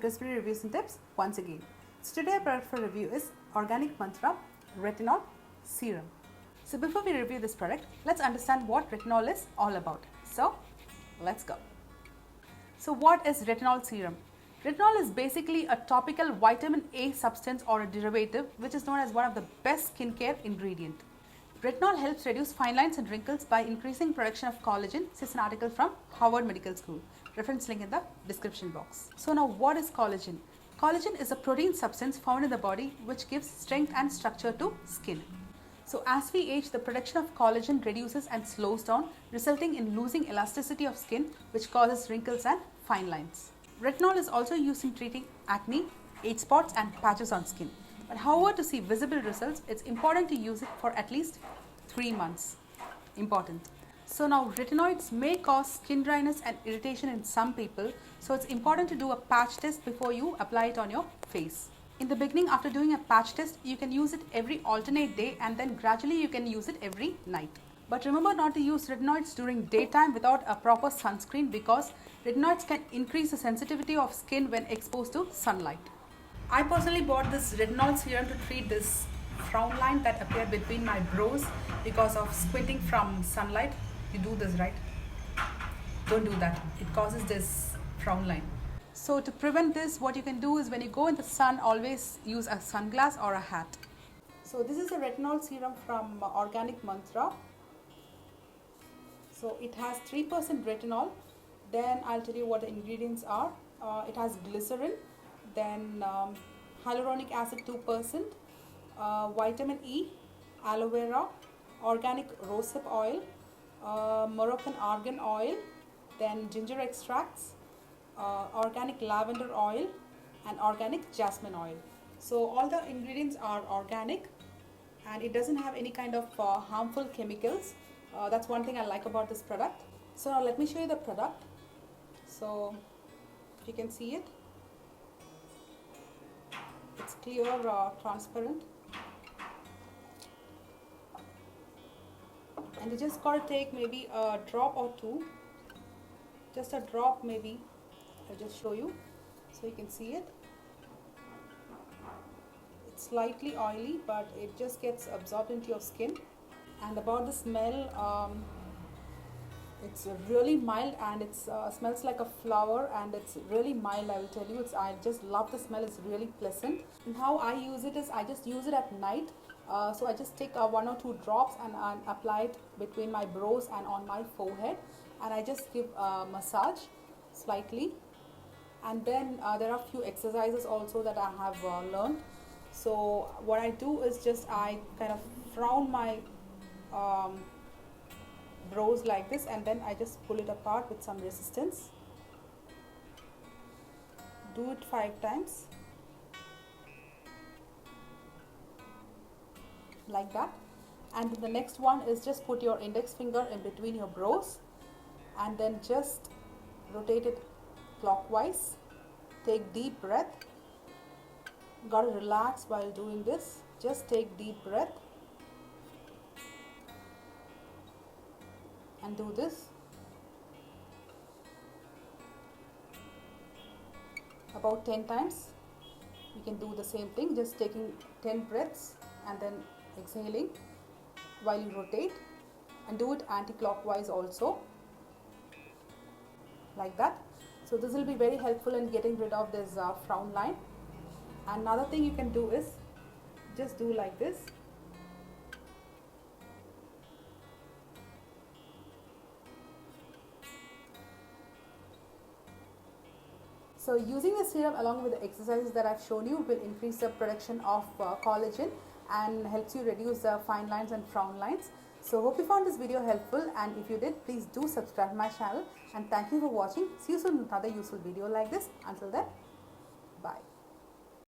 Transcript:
cryssberry reviews and tips once again. So today our product for review is Organic Mantra Retinol Serum. So before we review this product, let's understand what retinol is all about. So let's go. So what is retinol serum? Retinol is basically a topical vitamin A substance or a derivative which is known as one of the best skincare ingredient. Retinol helps reduce fine lines and wrinkles by increasing production of collagen. This is an article from Harvard Medical School. Reference link in the description box. So now what is collagen? Collagen is a protein substance found in the body which gives strength and structure to skin. So as we age, the production of collagen reduces and slows down, resulting in losing elasticity of skin, which causes wrinkles and fine lines. Retinol is also used in treating acne, age spots and patches on skin. But however, to see visible results, it's important to use it for at least 3 months. Important. So now retinoids may cause skin dryness and irritation in some people, so it's important to do a patch test before you apply it on your face. In the beginning, after doing a patch test, you can use it every alternate day and then gradually you can use it every night. But remember not to use retinoids during daytime without a proper sunscreen because retinoids can increase the sensitivity of skin when exposed to sunlight. I personally bought this retinol serum to treat this frown line that appeared between my brows because of squinting from sunlight. You do this, right? Don't do that. It causes this frown line. So to prevent this, what you can do is when you go in the sun, always use a sunglass or a hat. So this is a retinol serum from Organic Mantra. So it has 3% retinol. Then I'll tell you what the ingredients are. It has glycerin, then hyaluronic acid 2%, vitamin E, aloe vera, organic rosehip oil, Moroccan argan oil, then ginger extracts, organic lavender oil and organic jasmine oil. So all the ingredients are organic and it doesn't have any kind of harmful chemicals. That's one thing I like about this product. So now let me show you the product. So if you can see it, it's clear, transparent, and you just gotta take maybe a drop or two, just a drop maybe. I'll just show you so you can see it. It's slightly oily but it just gets absorbed into your skin. And about the smell, it's really mild and it smells like a flower and it's really mild, I will tell you. I just love the smell, it's really pleasant. And how I use it is I just use it at night. So I just take 1 or 2 drops and apply it between my brows and on my forehead, and I just give a massage slightly. And then there are a few exercises also that I have learned. So what I do is just I kind of frown my brows like this and then I just pull it apart with some resistance. Do it 5 times like that. And the next one is just put your index finger in between your brows and then just rotate it clockwise. Take deep breath. Gotta relax while doing this. Just take deep breath and do this about 10 times. You can do the same thing, just taking 10 breaths and then exhaling while you rotate, and do it anti-clockwise also like that. So this will be very helpful in getting rid of this frown line. Another thing you can do is just do like this. So using the serum along with the exercises that I've shown you will increase the production of collagen and helps you reduce the fine lines and frown lines. So hope you found this video helpful, and if you did, please do subscribe my channel, and thank you for watching. See you soon with another useful video like this. Until then, bye.